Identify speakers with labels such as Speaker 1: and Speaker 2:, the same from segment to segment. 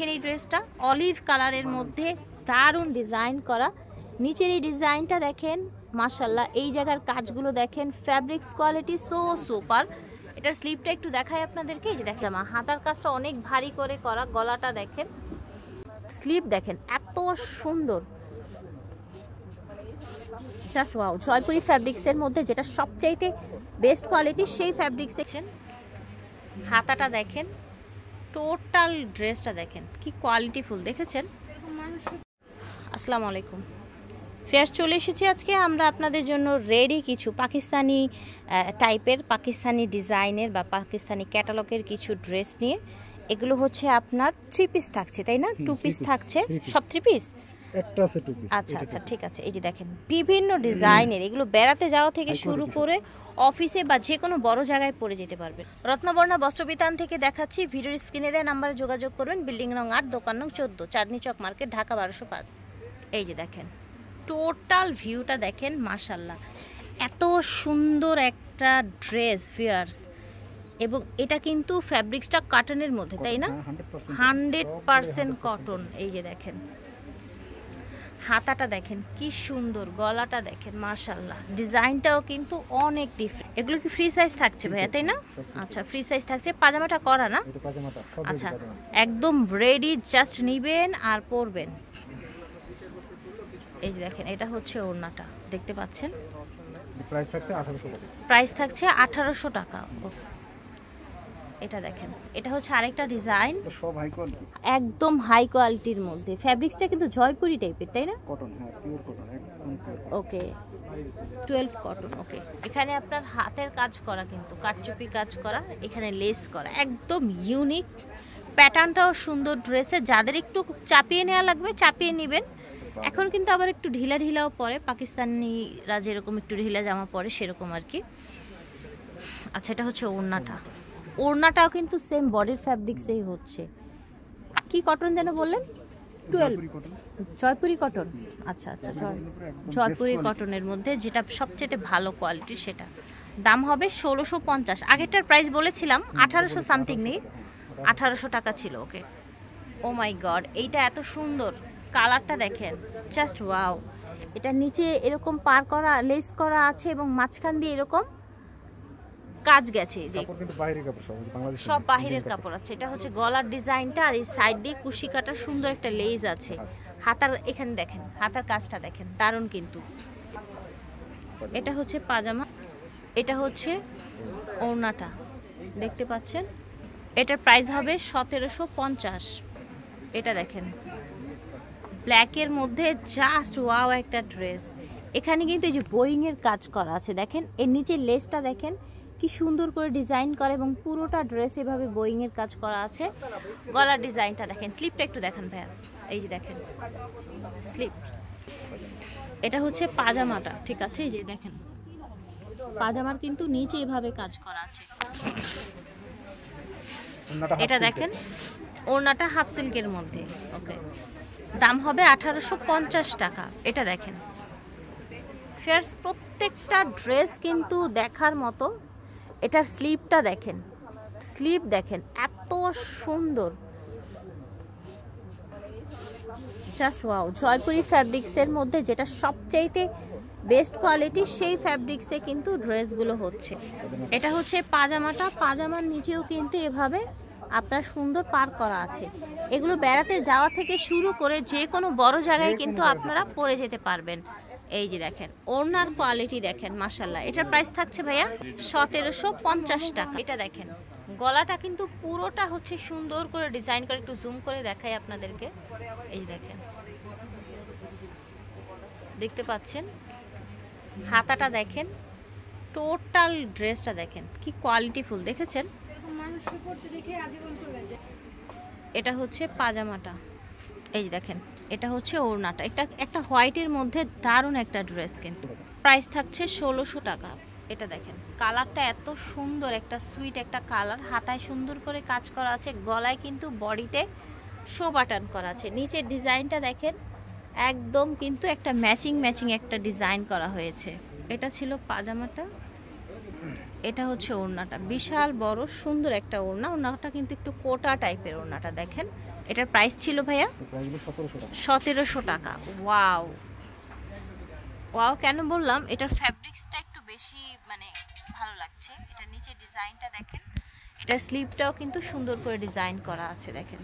Speaker 1: দেখেন এই ড্রেসটা অলিভ কালারের মধ্যে দারুণ ডিজাইন করা। নিচের এই ডিজাইনটা দেখেন মাশাআল্লাহ, এই জায়গার কাজগুলো দেখেন, ফ্যাব্রিক্স কোয়ালিটি সো সুপার। এটার স্লিপটা একটু দেখাই আপনাদেরকে, এই যে দেখেন হাতার কাজটা অনেক ভারী করে করা, গলাটা দেখেন, স্লিপ দেখেন এত সুন্দর, জাস্ট ওয়াও। জয়পুরি ফ্যাব্রিক্সের মধ্যে যেটা সবচাইতে বেস্ট কোয়ালিটি সেই ফ্যাব্রিক সেকশন। হাতাটা দেখেন, টোটাল ড্রেসটা দেখেন কি কোয়ালিটিফুল, দেখেছেন। আসসালামু আলাইকুম ফেয়ার্স, চলে এসেছি আজকে আমরা আপনাদের জন্য রেডি কিছু পাকিস্তানি টাইপের, পাকিস্তানি ডিজাইনের বা পাকিস্তানি ক্যাটালগের কিছু ড্রেস নিয়ে। এগুলো হচ্ছে আপনার 3 পিস থাকছে, তাই না? 2 পিস থাকছে, সব 3 পিস।
Speaker 2: একটা আছে 2 পিস।
Speaker 1: আচ্ছা আচ্ছা, ঠিক আছে। এই যে দেখেন বিভিন্ন ডিজাইনের, এগুলো বেড়াতে যাওয়া থেকে শুরু করে অফিসে বা যে কোনো বড় জায়গায় পরে যেতে পারবে। রত্নবর্ণা বস্ত্রবিতান থেকে দেখাচ্ছি, ভিডিওর স্ক্রিনে দেওয়া নাম্বারে যোগাযোগ করবেন। বিল্ডিং নং 8, দোকান নং 14, চাঁদনি চক মার্কেট, ঢাকা 1205। এই যে দেখেন টোটাল ভিউটা দেখেন মাশাআল্লাহ, এত সুন্দর একটা ড্রেস ভিউয়ার্স। এবং এটা কিন্তু ফ্যাব্রিক্সটা কটনের মধ্যে, তাই না? 100% কটন। এই যে দেখেন হাতাটা দেখেন কি সুন্দর, গলাটা দেখেন মাশাআল্লাহ, ডিজাইনটাও কিন্তু অনেক ডিফারেন্ট। এগুলো কি ফ্রি সাইজ থাকছে ভাইয়া, তাই না? আচ্ছা, ফ্রি সাইজ থাকছে। পাজামাটা করা না? আচ্ছা, একদম রেডি, জাস্ট নিবেন আর পরবেন। এই যে দেখেন এটা হচ্ছে ওড়নাটা, দেখতে পাচ্ছেন।
Speaker 2: প্রাইস থাকছে 1800 টাকা।
Speaker 1: প্রাইস থাকছে 1800 টাকা। এটা দেখেন, এটা হচ্ছে আরেকটা ডিজাইন,
Speaker 2: সব হাই কোয়ালিটি,
Speaker 1: একদম হাই কোয়ালিটির মধ্যে। ফ্যাব্রিক্সটা কিন্তু জয়পুরি টাইপের, তাই না?
Speaker 2: কটন, হ্যাঁ পিওর কটন, একদম পিওর।
Speaker 1: ওকে, 12 কটন। ওকে, এখানে আপনার হাতের কাজ করা, কিন্তু কাটচুপি কাজ করা, এখানে লেস করা, একদম ইউনিক প্যাটার্নটাও সুন্দর ড্রেসে। যাদের একটু চাপিয়ে নেওয়া লাগবে চাপিয়ে নেবেন। এখন কিন্তু আবার একটু ঢিলা ঢিলাও পরে, পাকিস্তানিরা যেরকম একটু ঢিলা জামা পরে সেরকম আর কি। আচ্ছা, এটা হচ্ছে ওড়নাটা। ওড়নাটাও কিন্তু সেম বডির ফ্যাব্রিক্সেই হচ্ছে। কি কটন যেন বললেন? 12 জয়পুরি কটন। আচ্ছা আচ্ছা, জয়পুরি কটনের মধ্যে যেটা সবচেয়ে ভালো কোয়ালিটি, সেটা দাম হবে 1650। আগেরটার প্রাইস বলেছিলাম 1800 সামথিং, নেই 1800 টাকা ছিল। ওকে, ও মাই গড, এইটা এত সুন্দর, কালারটা দেখেন জাস্ট ওয়াও। এটা নিচে এরকম পার করা, লেস করা আছে এবং মাঝখান দিয়ে এরকম কাজ গেছে, যে সব বাহিরের কাপড় আছে। এটা হচ্ছে গলার ডিজাইনটা, আর এই সাইড দিয়ে কুশি কাটার সুন্দর একটা লেস আছে। হাতার এখানে দেখেন, হাতার কাজটা দেখেন দারুণ কিন্তু। এটা হচ্ছে পাজামা, এটা হচ্ছে ওড়নাটা, দেখতে পাচ্ছেন। এটার প্রাইস হবে 1750। এটা দেখেন ব্ল্যাকের মধ্যে জাস্ট ওয়াও একটা ড্রেস। এখানে কিন্তু এই যে বোয়িংয়ের কাজ করা আছে, দেখেন এর নিচের লেসটা দেখেন কি সুন্দর করে ডিজাইন করা, এবং পুরোটা ড্রেস এভাবে বোয়িংয়ের কাজ করা আছে। গলার ডিজাইনটা দেখেন, স্লিপটা একটু দেখেন ভাইয়া, এই যে দেখেন স্লিপ। এটা হচ্ছে পাজামাটা, ঠিক আছে। এই যে দেখেন পাজামার কিন্তু নিচে এভাবে কাজ করা আছে। এটা দেখেন ওড়নাটা হাফ সিল্কের মধ্যে। ওকে, দাম হবে 1850 টাকা। এটা দেখেন ফেয়ার্স, প্রত্যেকটা ড্রেস কিন্তু দেখার মতো। এটার স্লিপটা দেখেন, স্লিপ দেখেন এত সুন্দর, জাস্ট ওয়াও। জয়পুরি ফ্যাব্রিক্সের মধ্যে যেটা সবচাইতে বেস্ট কোয়ালিটি, সেই ফ্যাব্রিক্সে কিন্তু ড্রেসগুলো হচ্ছে। এটা হচ্ছে পাজামাটা, পাজামার নিচেও কিন্তু এভাবে আপনার সুন্দর পার করা আছে। এগুলো বেড়াতে যাওয়া থেকে শুরু করে যে কোনো বড় জায়গায় কিন্তু আপনারা পরে যেতে পারবেন। এই যে দেখেন ওড়নার কোয়ালিটি দেখেন মাশাআল্লাহ। এটার প্রাইস থাকছে ভাইয়া 1750 টাকা। এটা দেখেন গলাটা কিন্তু পুরোটা হচ্ছে সুন্দর করে ডিজাইন করে, একটু জুম করে দেখাই আপনাদেরকে। এই দেখেন, দেখতে পাচ্ছেন হাতাটা দেখেন, টোটাল ড্রেসটা দেখেন কি কোয়ালিটিফুল, দেখেছেন। এটা হচ্ছে পাজামাটা, এই দেখেন এটা হচ্ছে ওড়নাটা। এটা একটা হোয়াইটের মধ্যে দারুণ একটা ড্রেস, কিন্তু প্রাইস থাকছে 1600 টাকা। এটা দেখেন কালারটা এত সুন্দর, একটা সুইট একটা কালার, হাতায় সুন্দর করে কাজ করা আছে, গলায় কিন্তু বডিতে শো বাটন করা আছে। নিচের ডিজাইনটা দেখেন একদম কিন্তু একটা ম্যাচিং একটা ডিজাইন করা হয়েছে। এটা ছিল পাজামাটা, এটা হচ্ছে ওড়নাটা, বিশাল বড় সুন্দর একটা ওড়না। ওড়নাটা কিন্তু একটু কোটা টাইপের ওড়নাটা দেখেন, এটার প্রাইস ছিল ভাইয়া
Speaker 2: প্রাইস হলো 1700 টাকা।
Speaker 1: 1700 টাকা। ওয়াও ওয়াও, কেন বললাম এটার ফ্যাব্রিক্সটা একটু বেশি মানে ভালো লাগছে। এটার নিচে ডিজাইনটা দেখেন, এটার স্লিভটাও কিন্তু সুন্দর করে ডিজাইন করা আছে দেখেন।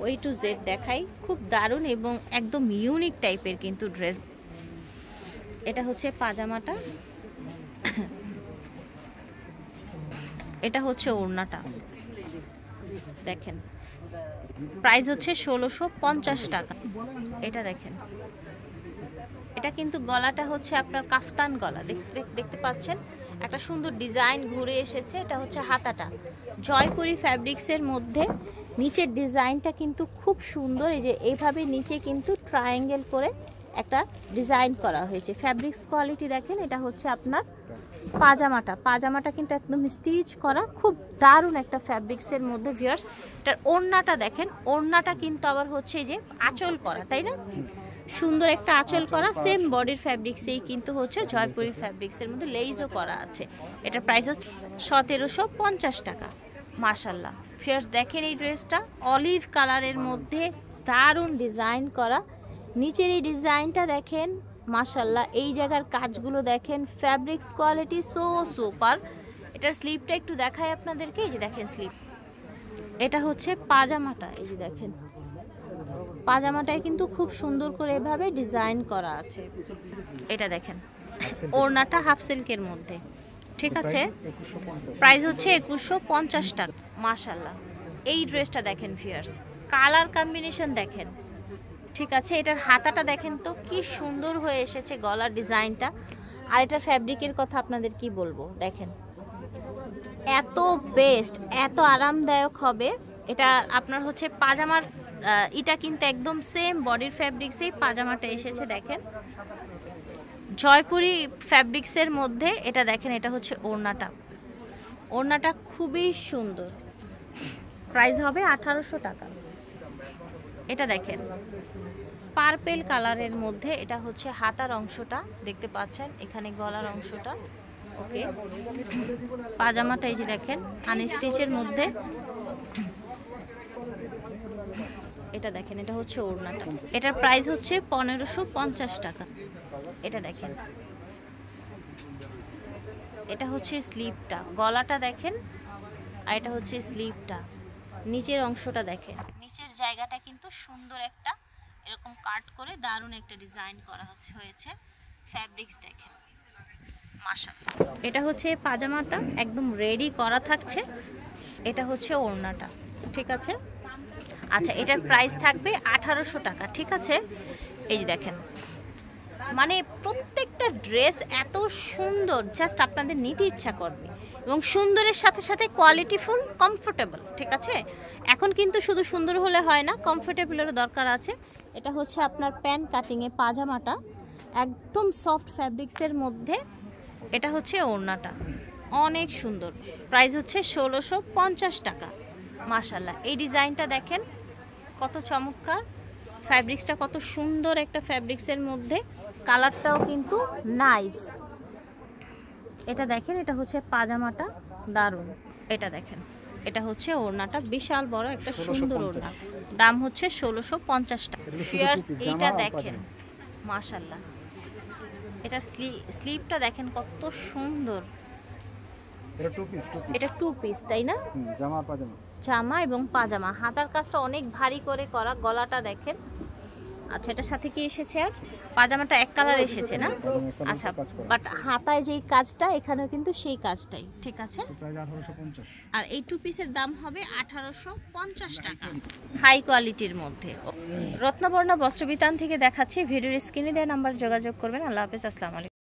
Speaker 1: ওই টু জেড দেখাই, খুব দারুণ এবং একদম ইউনিক টাইপের কিন্তু ড্রেস। এটা হচ্ছে পাজামাটা, এটা হচ্ছে ওড়নাটা দেখেন। প্রাইস হচ্ছে 1650 টাকা। এটা দেখেন, এটা কিন্তু গলাটা হচ্ছে আপনার কাফতান গলা, দেখতে পাচ্ছেন একটা সুন্দর ডিজাইন ঘুরে এসেছে। এটা হচ্ছে হাতাটা জয়পুরি ফ্যাব্রিক্সের মধ্যে। নিচের ডিজাইনটা কিন্তু খুব সুন্দর, এই যে এইভাবে নিচে কিন্তু ট্রায়াঙ্গেল করে একটা ডিজাইন করা হয়েছে। ফ্যাব্রিক্স কোয়ালিটি দেখেন। এটা হচ্ছে আপনার পাজামাটা কিন্তু একদম স্টিচ করা, খুব দারুণ একটা ফ্যাব্রিক্সের মধ্যে ভিউয়ার্স। এটার ওড়নাটা দেখেন, ওড়নাটা কিন্তু আবার হচ্ছে এই যে আঁচল করা, তাই না? সুন্দর একটা আঁচল করা, সেম বডির ফ্যাব্রিক্সেই কিন্তু হচ্ছে জয়পুরি ফ্যাব্রিক্সের মধ্যে লেইজও করা আছে। এটার প্রাইস হচ্ছে 1750 টাকা। মাশাল্লাহ ভিউয়ার্স দেখেন এই ড্রেসটা অলিভ কালারের মধ্যে দারুণ ডিজাইন করা। নিচের এই ডিজাইনটা দেখেন, মাশাল্লাহ এই জায়গার কাজগুলো দেখেন, ফ্যাব্রিক্স কোয়ালিটি সো সুপার। এটার স্লিভটা একটু দেখাই আপনাদেরকে, এই যে দেখেন স্লিভ। এটা হচ্ছে পাজামাটা, এই যে দেখেন পাজামাটায় কিন্তু খুব সুন্দর করে এভাবে ডিজাইন করা আছে। এটা দেখেন ওড়নাটা হাফ সিল্কের মধ্যে, ঠিক আছে? প্রাইস হচ্ছে 2150 টাকা। মাশাল্লাহ এই ড্রেসটা দেখেন ভিউয়ার্স, কালার কম্বিনেশন দেখেন, ঠিক আছে? এটার হাতাটা দেখেন তো কি সুন্দর হয়ে এসেছে, গলার ডিজাইনটা। আর এটার ফ্যাব্রিকের কথা আপনাদের কি বলবো, দেখেন এত বেস্ট, এত আরামদায়ক হবে। এটা আপনার হচ্ছে পাজামার এটা কিন্তু একদম সেম বডির ফ্যাব্রিক্সেই পাজামাটা এসেছে দেখেন, জয়পুরি ফ্যাব্রিক্সের মধ্যে। এটা দেখেন, এটা হচ্ছে ওড়নাটা খুবই সুন্দর। প্রাইস হবে 1800 টাকা। এটা দেখেন পার্পেল কালারের মধ্যে, এটা হচ্ছে হাতার অংশটা দেখতে পাচ্ছেন, এখানে গলার অংশটা। ওকে, পাজামাটা এই যে দেখেন আনস্টিচের মধ্যে। এটা দেখেন, এটা হচ্ছে ওড়নাটা। এটার প্রাইস হচ্ছে 1550 টাকা। এটা দেখেন, এটা হচ্ছে স্লিভটা, গলাটা দেখেন, আর এটা হচ্ছে স্লিভটা। নিচের অংশটা দেখেন, নিচের জায়গাটা কিন্তু সুন্দর একটা এরকম কাট করে দারুণ একটা ডিজাইন করা হয়েছে। ফ্যাব্রিক্স দেখেন মাশাআল্লাহ। এটা হচ্ছে পাজামাটা একদম রেডি করা থাকছে। এটা হচ্ছে ওড়নাটা, ঠিক আছে? আচ্ছা, এটার প্রাইস থাকবে 1800 টাকা, ঠিক আছে? এই যে দেখেন, মানে প্রত্যেকটা ড্রেস এত সুন্দর, জাস্ট আপনাদের নিতে ইচ্ছা করবে, এবং সুন্দরের সাথে সাথে কোয়ালিটিফুল, কমফোর্টেবল, ঠিক আছে? এখন কিন্তু শুধু সুন্দর হলে হয় না, কমফোর্টেবলেরও দরকার আছে। এটা হচ্ছে আপনার প্যান্ট কাটিংয়ে পাজামাটা, একদম সফট ফ্যাব্রিক্সের মধ্যে। এটা হচ্ছে ওড়নাটা, অনেক সুন্দর। প্রাইস হচ্ছে 1650 টাকা। মাশাল্লাহ এই ডিজাইনটা দেখেন কত চমৎকার, ফ্যাব্রিক্সটা কত সুন্দর একটা ফ্যাব্রিক্সের মধ্যে, কালারটাও কিন্তু নাইস। এটা দেখেন, এটা হচ্ছে পাজামাটা দারুণ। এটা দেখেন, এটা হচ্ছে ওড়নাটা, বিশাল বড় একটা সুন্দর ওড়না। দাম হচ্ছে 1650 টাকা। ফিয়ার্স এইটা দেখেন মাশাল্লাহ, এটার স্লিভটা দেখেন কত সুন্দর। এটা টু পিস তাই না? জামা এবং পাজামা, হাতার কাজটা অনেক ভারী করে করা, গলাটা দেখেন। আচ্ছা, এটার সাথে কি এসেছে? আর পাজামাটা এক কালার এসেছে না? আচ্ছা, বাট হাতায় যেই কাজটা, এখানেও কিন্তু সেই কাজটাই, ঠিক আছে? আর এই টু পিসের দাম হবে 1850 টাকা, হাই কোয়ালিটির মধ্যে। রত্নবর্ণ বস্ত্রবিতান থেকে দেখাচ্ছি, ভিডিওর স্ক্রিনে দেওয়া নাম্বার যোগাযোগ করবেন। আল্লাহ হাফেজ, আসসালামু আলাইকুম।